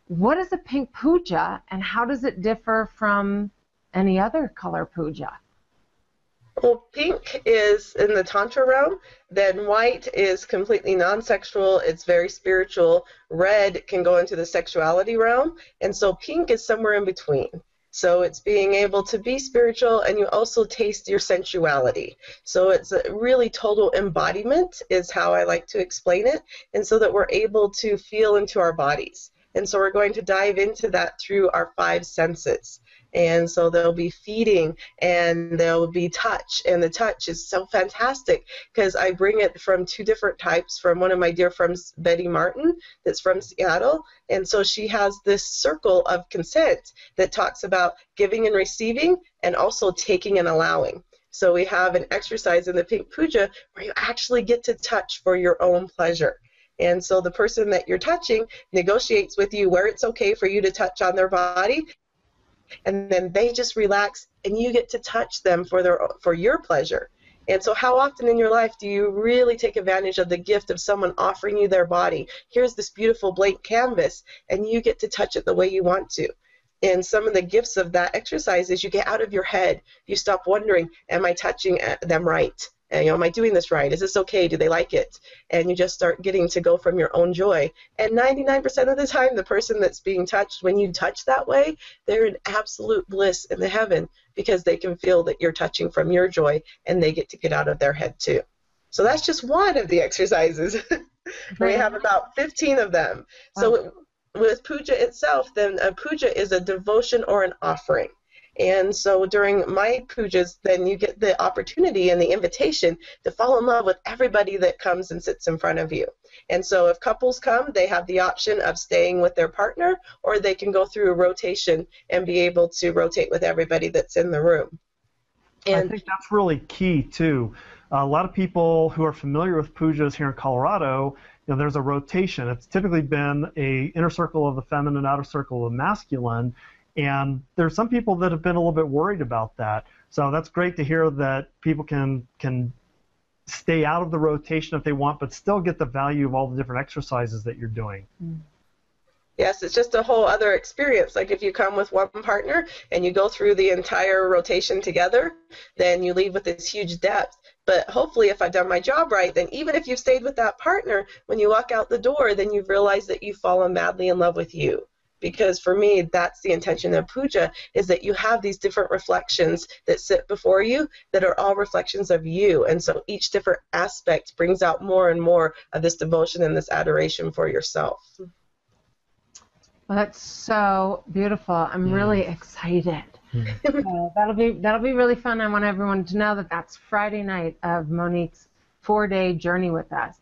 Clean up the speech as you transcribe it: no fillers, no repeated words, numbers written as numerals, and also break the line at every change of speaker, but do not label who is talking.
what is a pink puja, and how does it differ from any other color puja?
Well, pink is in the Tantra realm, then white is completely non-sexual, it's very spiritual, red can go into the sexuality realm, and so pink is somewhere in between. So it's being able to be spiritual, and you also taste your sensuality. So it's a really total embodiment is how I like to explain it, and so that we're able to feel into our bodies. And so we're going to dive into that through our 5 senses. And so there'll be feeding and there'll be touch. And the touch is so fantastic because I bring it from 2 different types from one of my dear friends, Betty Martin, that's from Seattle. And so she has this circle of consent that talks about giving and receiving and also taking and allowing. So we have an exercise in the Pink Puja where you actually get to touch for your own pleasure. And so the person that you're touching negotiates with you where it's okay for you to touch on their body, and then they just relax and you get to touch them for your pleasure. And so how often in your life do you really take advantage of the gift of someone offering you their body? Here's this beautiful blank canvas, and you get to touch it the way you want to. And some of the gifts of that exercise is you get out of your head. You stop wondering, am I touching them right? And, am I doing this right? Is this okay? Do they like it? And you just start getting to go from your own joy. And 99% of the time, the person that's being touched, when you touch that way, they're in absolute bliss in the heaven because they can feel that you're touching from your joy, and they get to get out of their head too. So that's just one of the exercises. We have about 15 of them. Wow. So with puja itself, then a puja is a devotion or an offering. And so during my pujas, then you get the opportunity and the invitation to fall in love with everybody that comes and sits in front of you. And so if couples come, they have the option of staying with their partner, or they can go through a rotation and be able to rotate with everybody that's in the room. And
I think that's really key, too. A lot of people who are familiar with pujas here in Colorado, there's a rotation. It's typically been a inner circle of the feminine, outer circle of the masculine. And there's some people that have been a little bit worried about that. So that's great to hear that people can stay out of the rotation if they want, but still get the value of all the different exercises that you're doing.
Yes, it's just a whole other experience. Like if you come with one partner and you go through the entire rotation together, then you leave with this huge depth. But hopefully if I've done my job right, then even if you've stayed with that partner, when you walk out the door, then you've realized that you've fallen madly in love with you. Because for me, that's the intention of puja, is that you have these different reflections that sit before you that are all reflections of you. And so each different aspect brings out more and more of this devotion and this adoration for yourself.
Well, that's so beautiful. I'm really excited. So that'll be really fun. I want everyone to know that that's Friday night of Monique's 4-day journey with us.